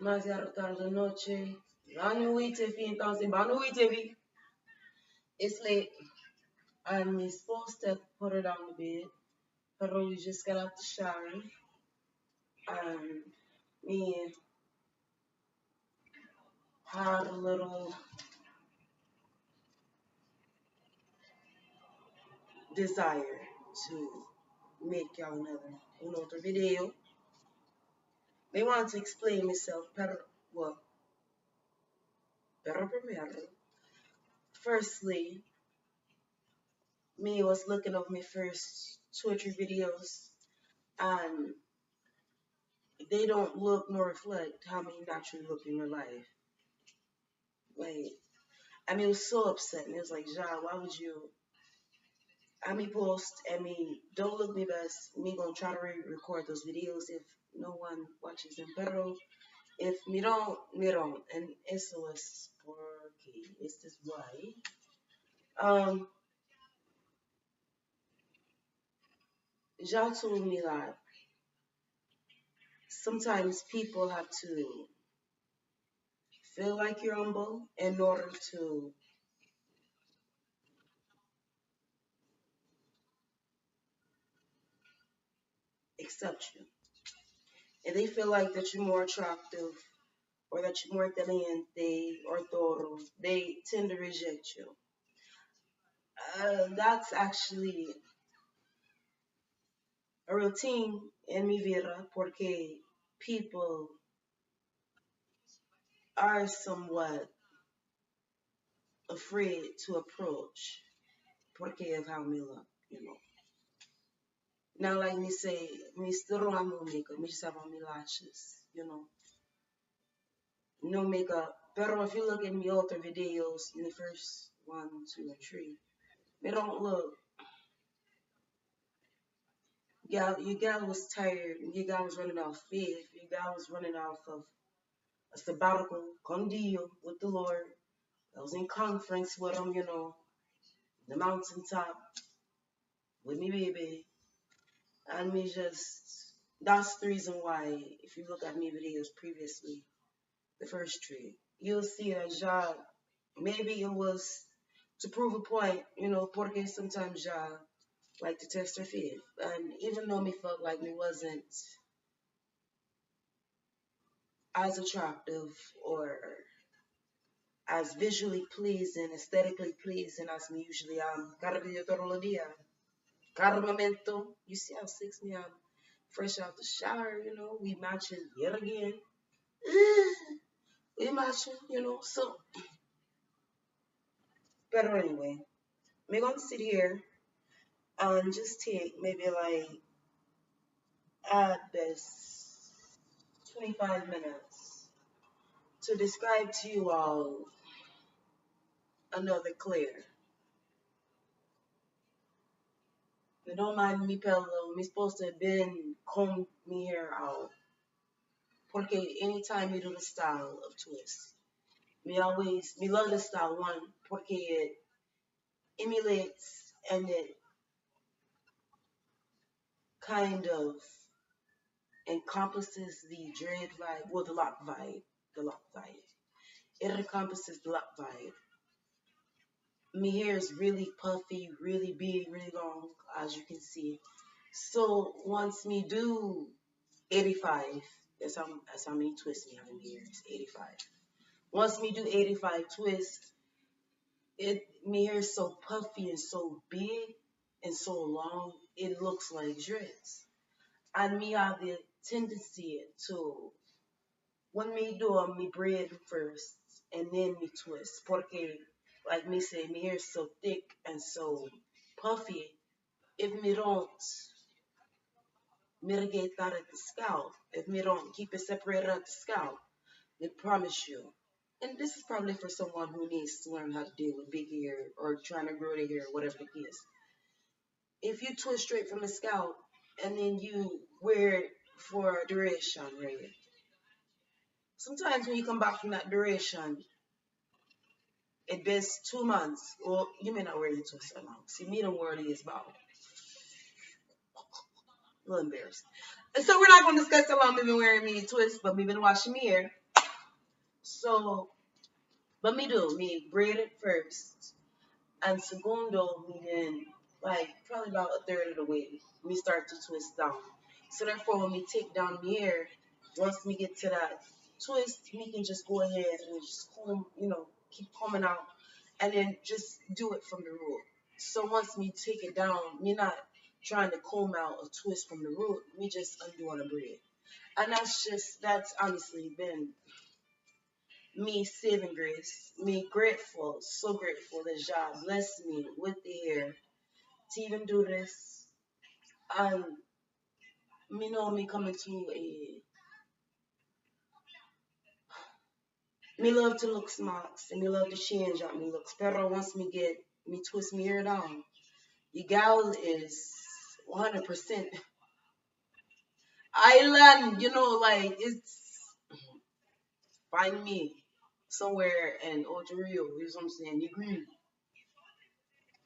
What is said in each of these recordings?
Demasiado tarde noche. Banuite fi entonces banuite vi. It's late. And we supposed to put her down the bed. But we just got out the shower. And me had a little desire to make y'all another video. They want to explain myself better. Well, better primero. Firstly, me was looking over my first 2 or 3 videos, and they don't look nor reflect how me naturally look in real life. Like, I mean, it was so upsetting. It was like, Ja, why would you? I mean, post, I mean, don't look me best. Me gonna try to record those videos if no one watches them. Pero if me don't, me don't. And eso es porque, this is why. Um, Ja told me that sometimes people have to feel like you're humble in order to accept you. And they feel like that you're more attractive or that you're more caliente or toro, they tend to reject you. That's actually a routine in mi vida porque people are somewhat afraid to approach porque of how me look, you know. Now, like me say, me still don't have no makeup, me just have on me lashes, you know. No makeup. Pero if you look at me other videos in the first 1, 2, and 3, they don't look. Yeah, your gal was tired. Your gal was running off faith. Your gal was running off of a sabbatical con Dio with the Lord. I was in conference with him, you know, the mountaintop with me baby. And me just, that's the reason why, if you look at me videos previously, the first 3, you'll see that Ja, maybe it was to prove a point, you know, porque sometimes Ja like to test her faith. And even though me felt like me wasn't as attractive or as visually pleasing, aesthetically pleasing as me usually am. Cada día, todo el día. Cada momento. You see how 6 me am fresh out the shower, you know. We matching yet again. We matching, you know. So, but anyway, me gonna sit here and just take maybe like at best 25 minutes to describe to you all another Claire. But don't mind me, Pello. Me supposed to have been comb me hair out. Porque anytime you do the style of twist, me love the style one, porque it emulates and it kind of encompasses the dread vibe, well, the lock vibe. It encompasses the lock vibe. My hair is really puffy, really big, really long, as you can see. So once me do 85, that's how many twists me have in the ear. It's 85. Once me do 85 twists, my hair is so puffy and so big and so long, it looks like dreads. And me have the tendency to, when me do me braid first and then me twist. Porque, like me say, my hair is so thick and so puffy. If me don't mitigate that at the scalp, if me don't keep it separated at the scalp, I promise you. And this is probably for someone who needs to learn how to deal with big hair or trying to grow their hair, whatever the case. If you twist straight from the scalp and then you wear it for a duration, right? Sometimes when you come back from that duration, it best 2 months. Well, you may not wear your twist so long. See, me don't worry is about a little embarrassed. And so we're not going to discuss how long we've been wearing me twist, but we've been washing me hair. So, but me braid it first. And segundo, me then, like, probably about a third of the way, me start to twist down. So therefore, when me take down my hair, once me get to that twist, me can just go ahead and just comb, keep combing out, and then just do it from the root. So once me take it down, me not trying to comb out a twist from the root, me just undoing a braid. And that's honestly been me saving grace, me grateful, so grateful that God blessed me with the hair to even do this. And me know me coming to me love to look smart and me love to change up me looks. Pero once me twist me hair down, the gal is 100% island, like it's find me somewhere in Ocho Rio, you know what I'm saying? You agree?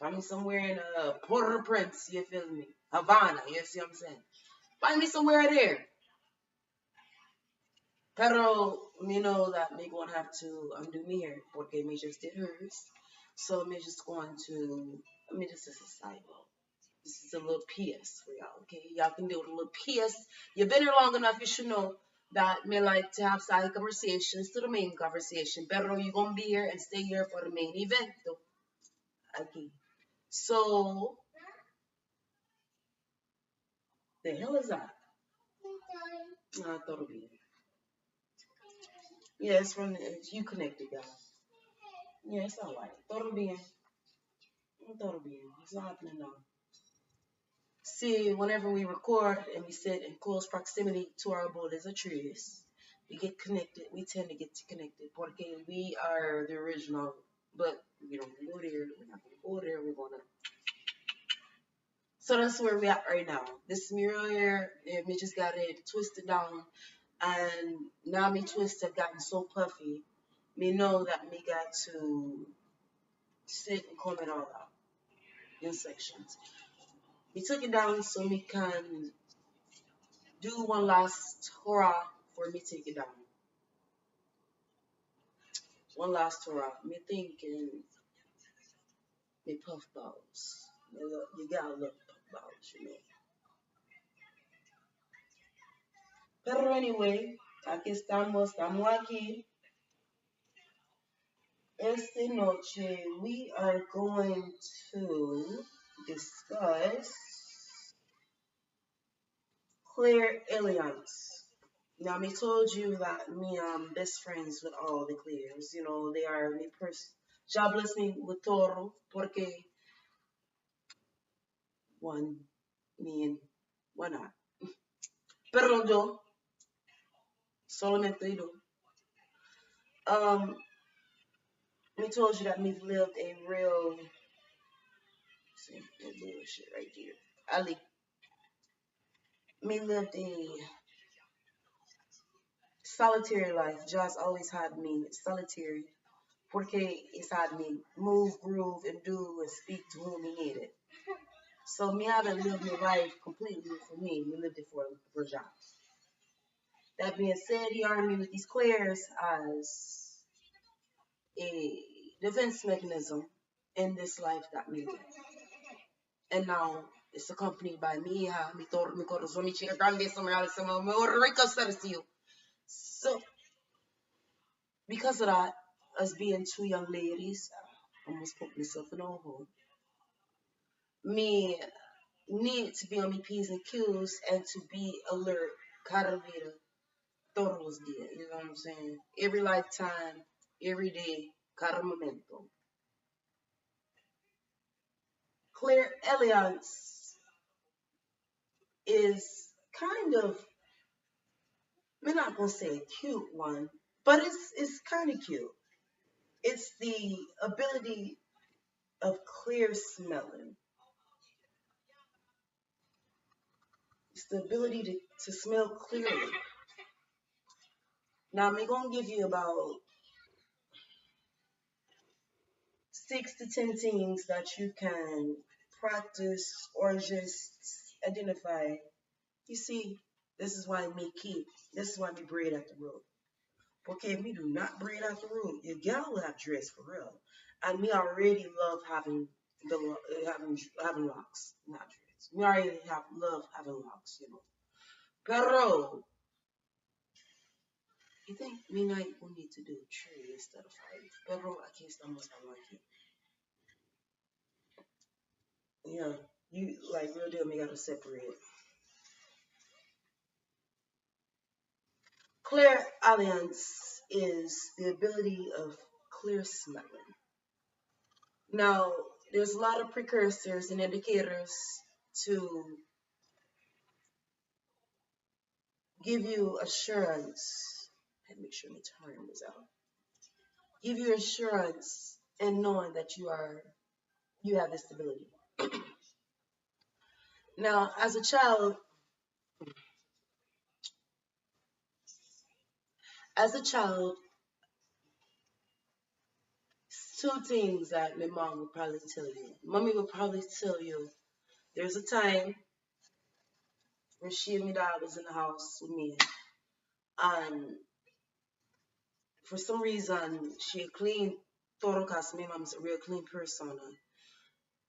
Find me somewhere in Port-au-Prince, you feel me? Havana, you see what I'm saying? Find me somewhere there. Pero me know that me gonna have to undo me here porque me just did hers. So me just going to this is a side note. This is a little PS for y'all, okay? Y'all can do it a little PS. You've been here long enough, you should know that me like to have side conversations to the main conversation. Pero you gonna be here and stay here for the main event though. Okay. So the hell is that? I thought it'd be. Yeah, it's from you connected, guys. Yeah, it's alright. Todo bien. Todo bien. It's not happening now. See, whenever we record and we sit in close proximity to our borders or trees, we get connected. We tend to get connected porque we are the original. But we don't go there. We're not gonna go there. We're gonna. So that's where we at right now. This mirror here, me just got it twisted down, and now me twist have gotten so puffy. Me know that me got to sit and comb it all out in sections. We took it down so we can do one last hurrah for me take it down. One last hurrah. Me thinking me puff balls. You gotta love puff balls. Pero anyway, aquí estamos aquí. Esta noche we are going to discuss Clairalience. Now, me told you that me best friends with all the Clears. They are me person. God bless me with Toro, porque one, me and why not? Pero yo, solamente yo. Me told you that me lived a real, see, that little shit right here. Ali, me lived a solitary life. Just always had me solitary. Porque it's had me move, groove, and do and speak to whom he needed. So me haven't lived my life completely for me. We lived it for John. That being said, he armed me with these clairs as a defense mechanism in this life that we live. And now it's accompanied by me, mi corazón, mi chica grande, mi rico you. So because of that, us being two young ladies, I almost put myself in a hole. Me need to be on my P's and Q's and to be alert, cada vida, todos los días. You know what I'm saying? Every lifetime, every day, cada momento. Claire Alliance is kind of, I'm not gonna say a cute one, but it's kind of cute. It's the ability of clear smelling. It's the ability to smell clearly. Now I'm gonna give you about 6 to 10 things that you can practice or just identify. You see, this is why me keep. This is why me braid at the root. Okay, me do not braid out the root. Your gal will have dress for real. And me already love having having locks, not dreads. Me already love having locks, you know. Pero you think me night we need to do three instead of five. Pero aquí estamos tan lucky. Yeah. You like real deal me gotta separate. Clairalience is the ability of clear smelling. Now, there's a lot of precursors and indicators to give you assurance. Let me make sure my time is out. Give you assurance and knowing that you have this ability. Now, as a child, two things that my mom would probably tell you. Mommy would probably tell you there's a time when she and my dad was in the house with me, and for some reason she cleaned Toro cause my mom's a real clean persona.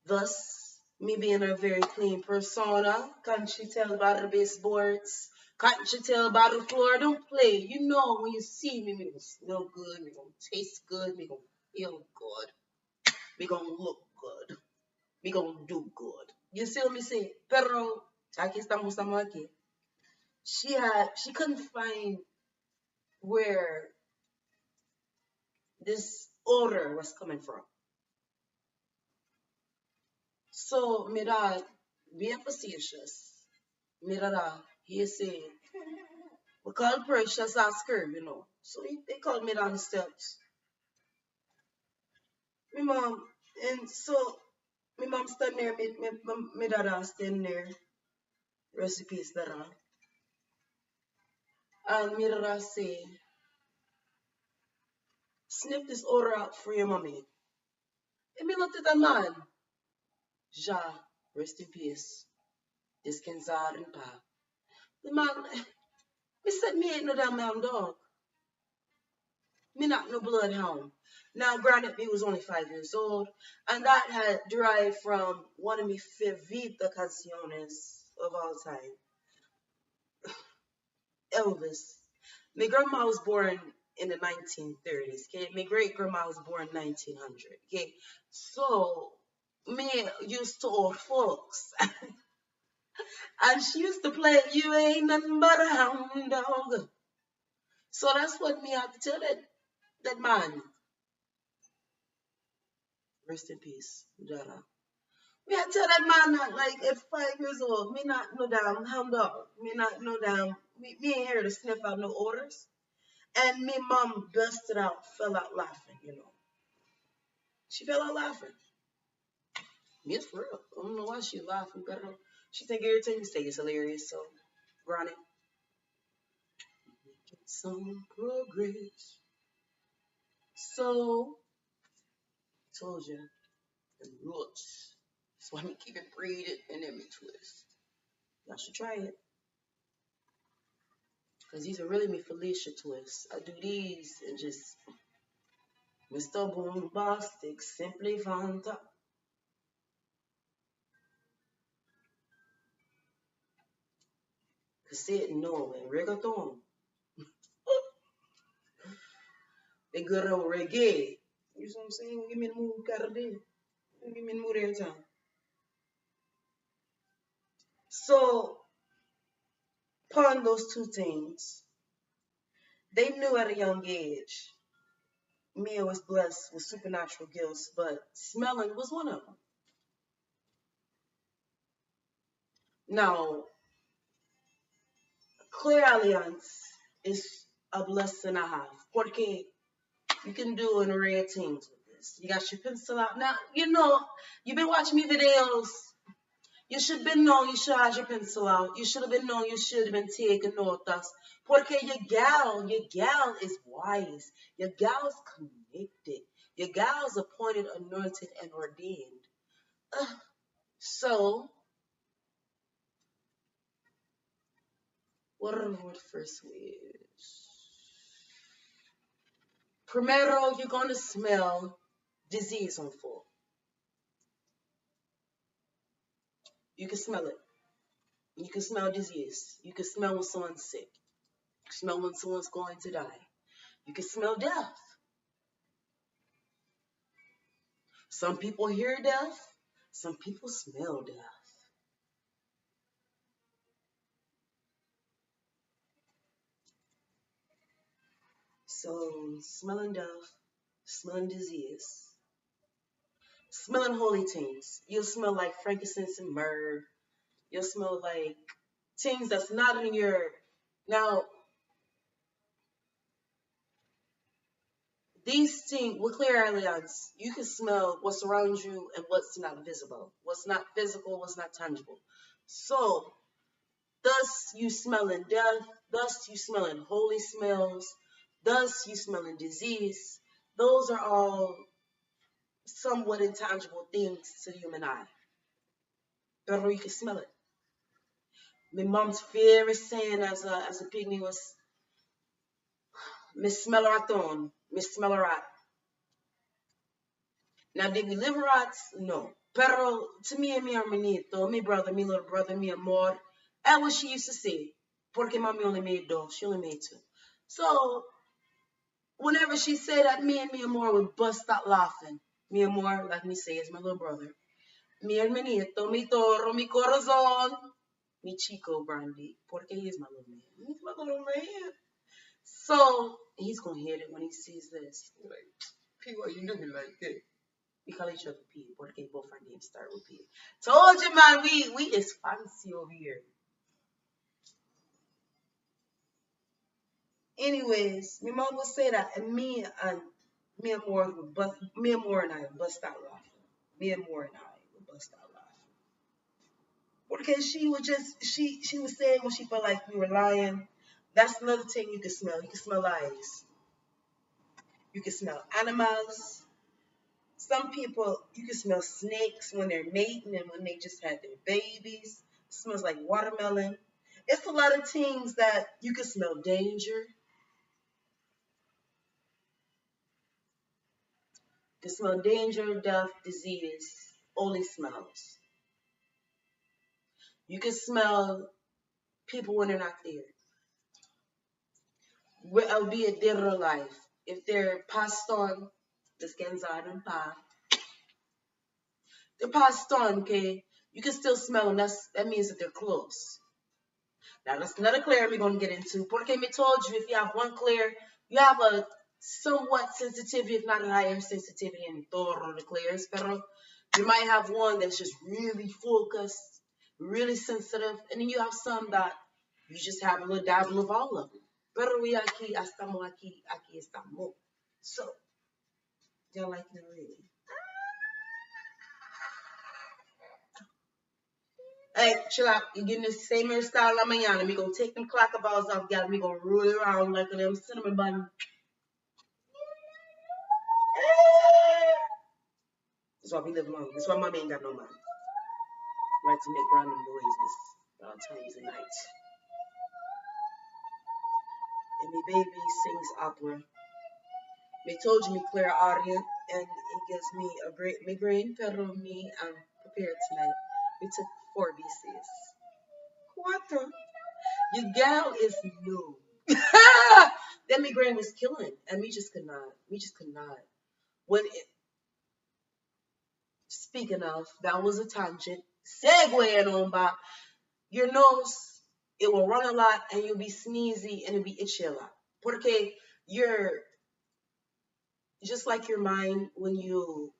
Thus, me being a very clean persona, can't she tell about the baseboards? Can't she tell about the floor? Don't play. You know when you see me, me gonna smell good, me gonna taste good, me gonna feel good, me gonna look good, me gonna do good. You see what me say? Pero aquí estamos aquí. She couldn't find where this odor was coming from. So me dad, being facetious, me dad, he said, we call Precious ask her, you know. So they called me down the steps. My mom, and so my mom stand there, me dad stand there, recipes that are. And me dad say, sniff this odor out for your mommy. And me looked at that man, Ja, rest in peace. This can and pa. The man, me said me ain't no damn man dog. Me not no bloodhound. Now, granted, me was only 5 years old, and that had derived from one of my favorite canciones of all time, Elvis. My grandma was born in the 1930s. Okay, my great grandma was born 1900. Okay, so me used to old folks, and she used to play "You Ain't Nothing But a Hound Dog." So that's what me had to tell that man. Rest in peace, Dada. Me I tell that man that like at 5 years old, me not no damn hound dog. Me not no damn me ain't here to sniff out no orders. And me mom busted out, fell out laughing, you know. She fell out laughing. Yes, for real. I don't know why she laughing, but she think everything you say is hilarious, so run it. Making some progress. So told you the roots. That's why me keep it braided and then me twist. Y'all should try it. Because these are really me Felicia twists. I do these and just Mr. Bombastic, simply Fanta. Cassette no and reggaeton. They good old reggae. You know what I'm saying? Give me the mood, gotta do. Give me the mood every time. So, upon those two things, they knew at a young age Mia was blessed with supernatural gifts, but smelling was one of them. Now, Clairalience is a blessing I have. Porque you can do an array of things with this. You got your pencil out. Now, you know, you've been watching me videos. You should have been known you should have your pencil out. You should have been known you should have been taking notes. Porque your gal is wise. Your gal's connected. Your gal's appointed, anointed, and ordained. So, what are the first ways? Primero, you're going to smell disease on full. You can smell it. You can smell disease. You can smell when someone's sick. You can smell when someone's going to die. You can smell death. Some people hear death. Some people smell death. So, smelling death, smelling disease, smelling holy things. You'll smell like frankincense and myrrh. You'll smell like things that's not in your. Now, these things with Clairalience, you can smell what's around you and what's not visible, what's not physical, what's not tangible. So, thus you smelling death, thus you smelling holy smells, thus you smelling disease. Those are all somewhat intangible things to the human eye. But you can smell it. My mom's favorite saying as a pygmy was, "Miss smell a rat Miss smell a rat." Now, did we live rats? No. Pero to me and mi hermanito, my brother, my little brother, mi amor, that's what she used to say. Porque mommy only made dos, she only made two. So, whenever she said that, me and mi amor would bust out laughing. Mi amor, like me say, is my little brother. Mi hermanito, mi toro, mi corazón, mi chico brandy. Porque he's my little man. He's my little man. So, he's going to hit it when he sees this. He's like, P, why you doing like this? We call each other P, porque both our names start with P. Told you, man, we is fancy over here. Anyways, my mom would say that, and me and Moore and I would bust out laughing. Me and Moore and I would bust out laughing. Because she would just she was saying when she felt like we were lying. That's another thing you can smell. You can smell lies. You can smell animals. Some people, you can smell snakes when they're mating and when they just had their babies. It smells like watermelon. It's a lot of things that you can smell danger. You can smell danger, death, disease, only smells. You can smell people when they're not there. Albeit dead or alive. If they're passed on, the skins are and pa. They're passed on, okay? You can still smell them. That means that they're close. Now, that's another clear we're going to get into. Porque me told you, if you have one clear, you have a somewhat sensitivity, if not a higher sensitivity in todo the clears. Pero you might have one that's just really focused, really sensitive, and then you have some that you just have a little dabble of all of them. Pero we aquí estamos. So, y'all like it really? Hey, chill out. You're getting the same hairstyle la mañana. We gonna take them clacker balls off, y'all. We gonna roll it around like a them cinnamon bun. That's why we live alone. That's why mommy ain't got no money. Like to make random noises at all times of night. And my baby sings opera. They told you me clairaudient, and it gives me a great migraine. Pero me, I'm prepared tonight. We took 4 BCs. Cuatro. Your gal is new. That migraine was killing, and we just could not. We just could not. When it, speaking of, that was a tangent. Segueing on by your nose, it will run a lot, and you'll be sneezy, and it'll be itchy a lot. Porque you're just like your mind when you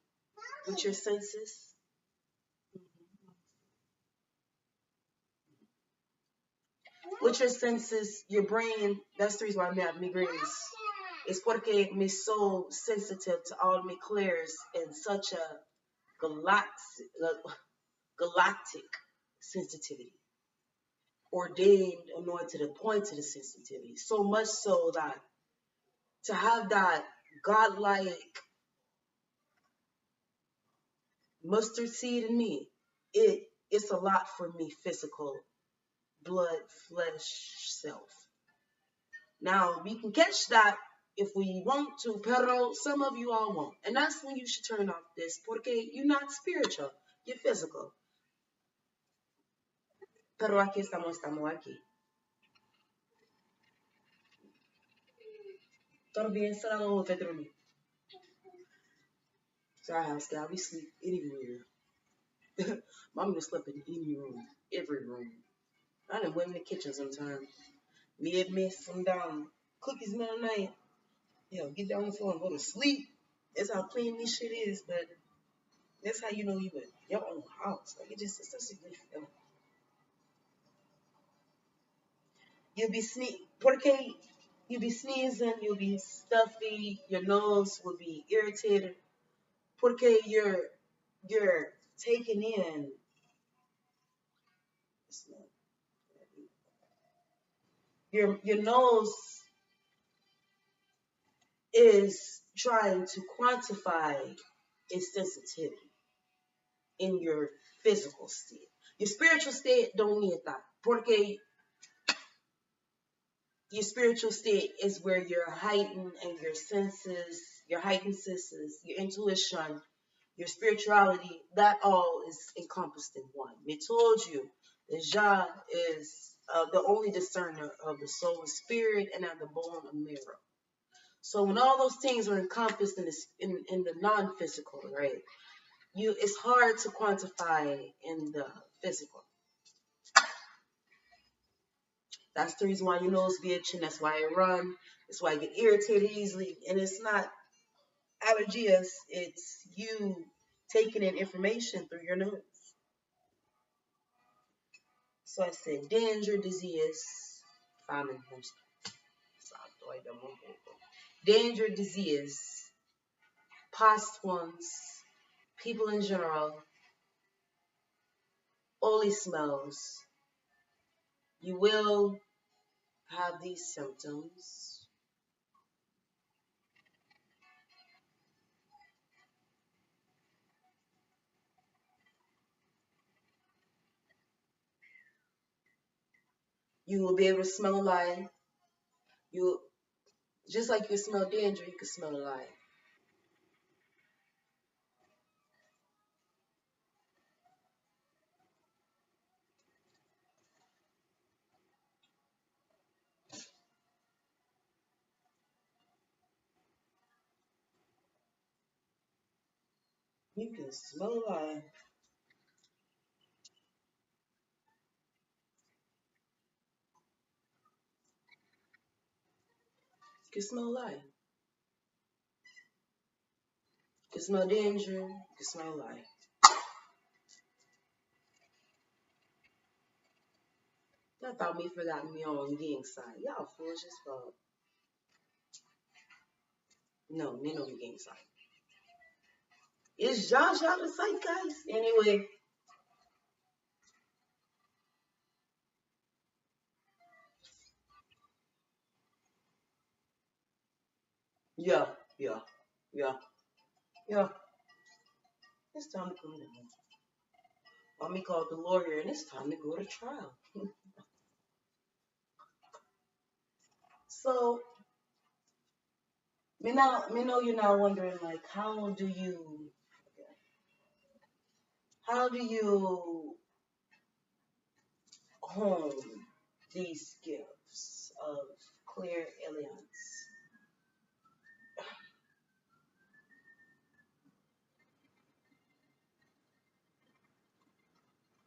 with your senses. With your senses, your brain, that's the reason why I have migraines. It's porque me so sensitive to all my clears in such a galactic sensitivity. Ordained, anointed, appointed to sensitivity. So much so that to have that godlike mustard seed in me, it's a lot for me physical, blood, flesh, self. Now we can catch that if we want to, pero some of you all won't. And that's when you should turn off this, porque you're not spiritual, you're physical. Pero aquí estamos aquí. Todo bien, salado, Pedro. It's our house, guy. We sleep anywhere. Mom just slept in any room, every room. I done went in the kitchen sometimes. Me and miss some down cookies middle night. Get down the floor and go to sleep. That's how clean this shit is, but that's how you know you in your own house. Like it's such a good feeling. You'll be porque you'll be sneezing, you'll be stuffy, your nose will be irritated. Porque you're taking in your nose is trying to quantify its sensitivity in your physical state. Your spiritual state don't need that. Porque your spiritual state is where your heightened and your heightened senses, your intuition, your spirituality, that all is encompassed in one. We told you that Jah is the only discerner of the soul and spirit and of the bone and marrow. So when all those things are encompassed in the non-physical, right? It's hard to quantify in the physical. That's the reason why your nose be itching. That's why I run. That's why I get irritated easily. And it's not allergies. It's you taking in information through your nose. So I said danger, disease, famine, danger, disease, past ones, people in general, only smells. You will have these symptoms. You will be able to smell a lie. You just like you smell danger, you can smell a lie. You can smell a lie. You can smell a lie. You can smell danger. You can smell a lie. Y'all thought me forgot me on gang side. Y'all foolish as fuck. No, me no gang side. Is Josh out of sight, guys? Anyway, yeah, yeah, yeah, yeah. It's time to go to Mommy called the lawyer, and it's time to go to trial. So, me know you're now wondering, like, how do you hone these gifts of Clairalience?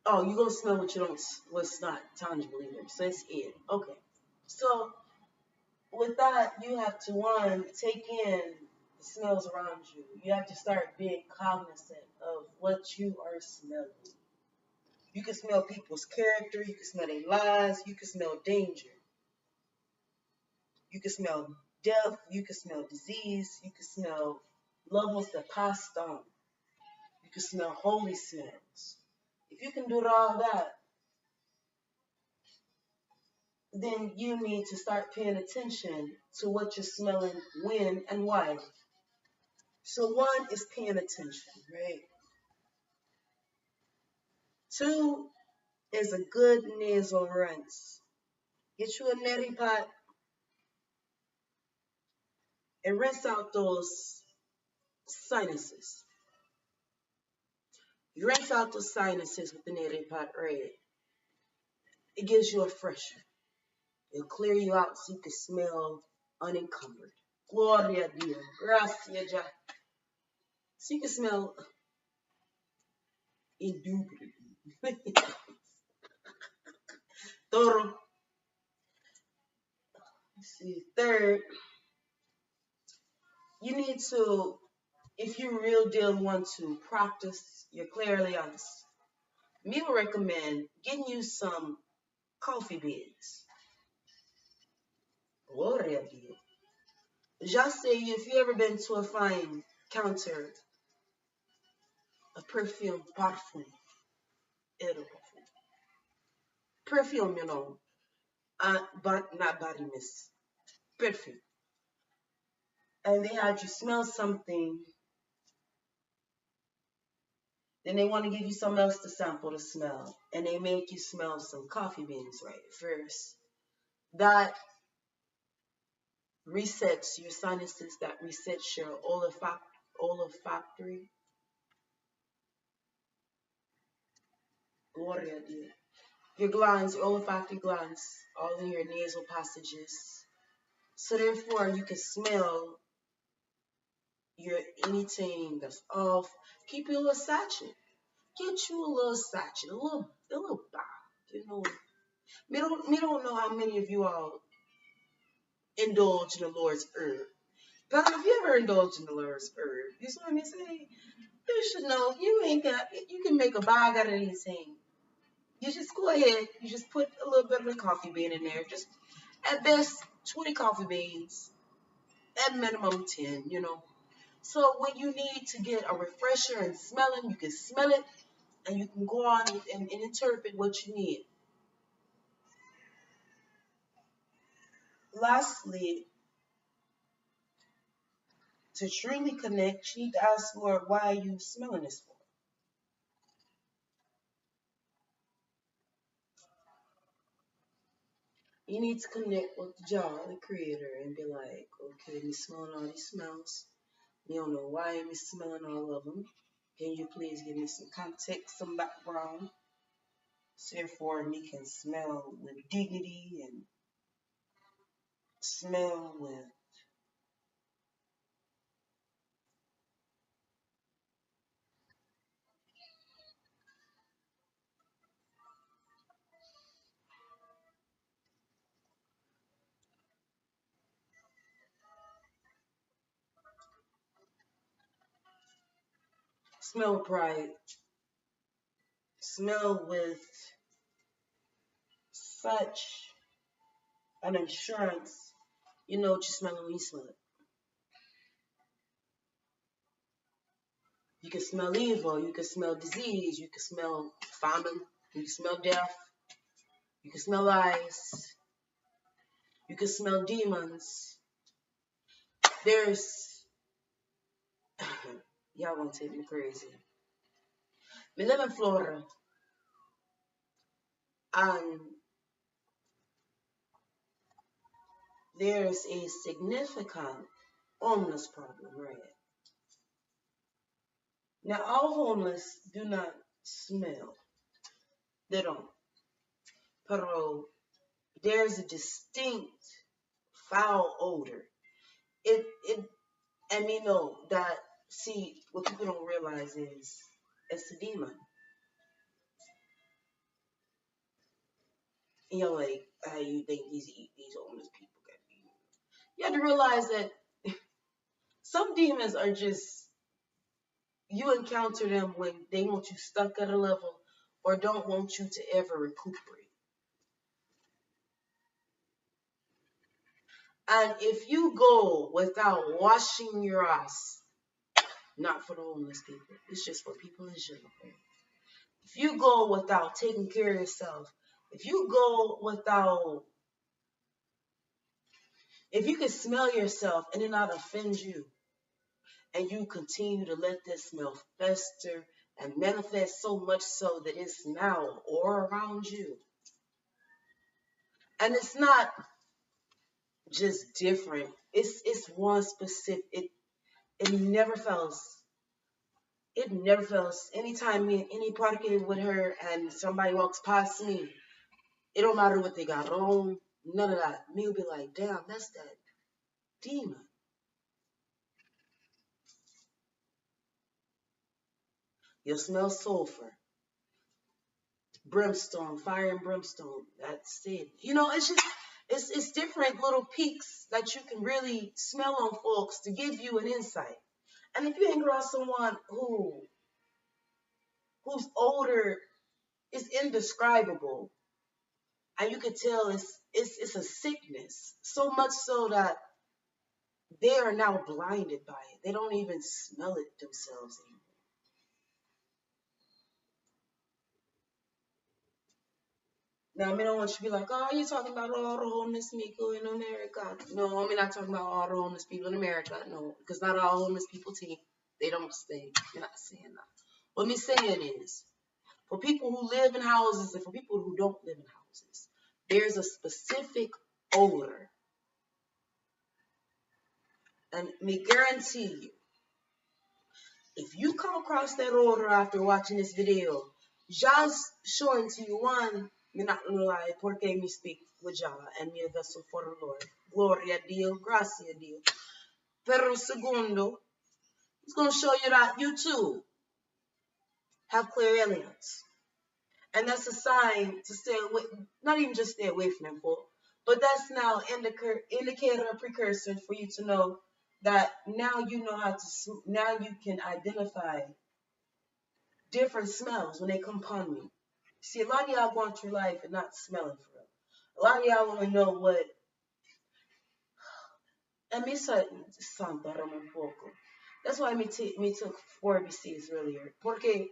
Oh, you're gonna smell what you don't, what's not tangible either. So it's it. Okay. So with that, you have to one take in the smells around you. You have to start being cognizant of what you are smelling. You can smell people's character. You can smell their lies. You can smell danger. You can smell death. You can smell disease. You can smell loved ones that passed on. You can smell holy sins. If you can do all that, then you need to start paying attention to what you're smelling, when, and why. So one is paying attention, right? Two is a good nasal rinse. Get you a neti pot, and rinse out those sinuses. You rinse out those sinuses with the native pot red. It gives you a fresher. It'll clear you out so you can smell unencumbered. Gloria a Dio. Gracias, ya. So you can smell indubitably. Toro. Let's see. Third, you need to, if you real deal want to practice your clairaliance, me would recommend getting you some coffee beans. Gloria a Dio. Just say if you ever been to a fine counter, a perfume, parfum, perfume, but not body mist, perfume. And they had you smell something, then they want to give you something else to sample to smell, and they make you smell some coffee beans right first. That resets your sinuses, that resets your olfactory. Gloria a Dio. Your glands, your olfactory glands, all in your nasal passages. So therefore, you can smell your anything that's off. Keep your little sachet. Get you a little sachet, a little bottle. You know, me don't know how many of you all indulge in the Lord's herb. But if you ever indulge in the Lord's herb, you see what I say? You should know you ain't got. You can make a bag out of anything. You just go ahead. You just put a little bit of a coffee bean in there. Just at best 20 coffee beans. At minimum 10. So when you need to get a refresher and smelling, you can smell it and you can go on and interpret what you need. Lastly, to truly connect, you need to ask Lord, why are you smelling this for? You need to connect with Jah, the creator, and be like, okay, me smelling all these smells. You don't know why I'm smelling all of them. Can you please give me some context, some background? So therefore, me can smell with dignity and smell with smell with pride, smell with such an assurance. You know what you're smelling when you smell it. You can smell evil, you can smell disease, you can smell famine, you can smell death, you can smell lies, you can smell demons. There's y'all gonna take me crazy. We live in Florida and there's a significant homeless problem, right? Now all homeless do not smell. They don't. Pero there's a distinct foul odor. It and we know that see what people don't realize is it's a demon. Like how you think these homeless people can be. You have to realize that some demons are just you encounter them when they want you stuck at a level or don't want you to ever recuperate. And if you go without washing your ass, not for the homeless people, it's just for people in general. If you go without taking care of yourself, if you go without, if you can smell yourself and it not offend you, and you continue to let this smell fester and manifest so much so that it's now all around you. And it's not just different It's one specific. It never fails. It never fails. Anytime me in any party with her and somebody walks past me, it don't matter what they got on, none of that. Me will be like, damn, that's that demon. You'll smell sulfur, brimstone, fire and brimstone. That's it. You know, it's just it's different little peaks that you can really smell on folks to give you an insight. And if you hang around someone whose odor is indescribable, and you could tell it's a sickness, so much so that they are now blinded by it. They don't even smell it themselves anymore. Now, I don't want you to be like, oh, you're talking about all the homeless people in America. No, I'm not talking about all the homeless people in America. No, because not all homeless people think they don't stink. You're not saying that. What I'm saying is, for people who live in houses and for people who don't live in houses, there's a specific odor. And me guarantee you, if you come across that odor after watching this video, just showing to you one, me not gonna lie, porque me speak with Jah and me a vessel for the Lord. Gloria a Dio, gracia a Dio. Pero segundo, it's gonna show you that you too have clairalience. And that's a sign to stay away, not even just stay away from them folk, but that's now indicator, a precursor for you to know that now you know how to, now you can identify different smells when they come upon me. See, a lot of y'all going through life and not smelling for real. A lot of y'all want to know what, and me Santa un poco. That's why me took 4 BCs earlier. Porque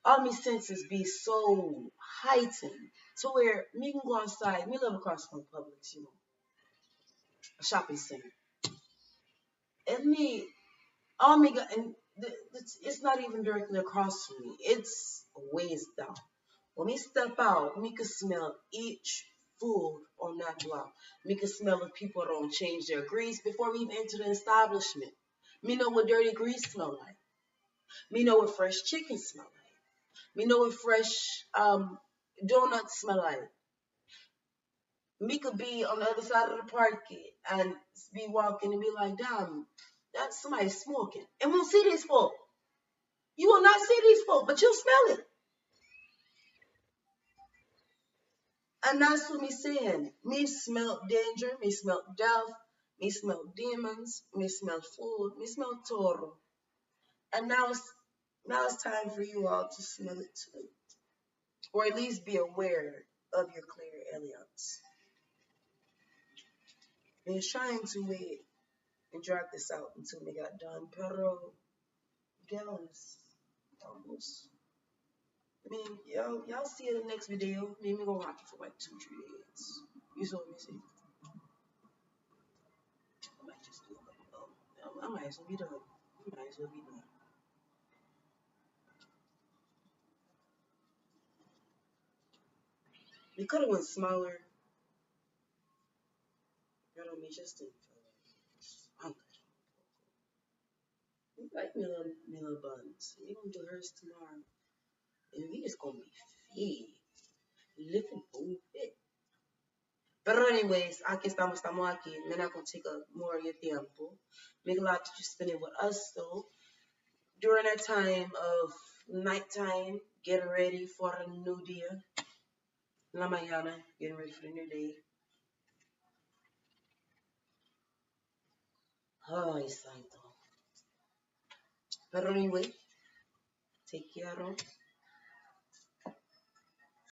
all my senses be so heightened to where me can go outside. Me live across from Publix, a shopping center. And me, all me got, and it's not even directly across from me. It's a ways down. When we step out, we can smell each food on that block. We can smell if people don't change their grease before we even enter the establishment. Me know what dirty grease smell like. Me know what fresh chicken smell like. Me know what fresh donuts smell like. Me could be on the other side of the parking and be walking and be like, damn, that's somebody smoking. And we'll see these folk. You will not see these folk, but you'll smell it. And that's what me saying. Me smell danger, me smell death, me smell demons, me smell food, me smell toro. And now it's time for you all to smell it too. Or at least be aware of your clairalience. We're trying to wait and drag this out until we got done. Pero girls, almost. I mean, y'all see it in the next video. Maybe gonna rock it for like 2-3 days. You saw me see. I might just do it. I might as well be done. I might as well be done. We could have went smaller. Pero me just didn't feel like we like me little buns. We gonna do hers tomorrow. And we just gonna be fit. Living full fit. Pero anyways, aquí estamos aquí. We're not gonna take up more of your tiempo. Make a lot that you spend it with us though. During that time of nighttime, getting ready for a new day. La mañana, getting ready for the new day. Ay, santo. Pero anyway, take care.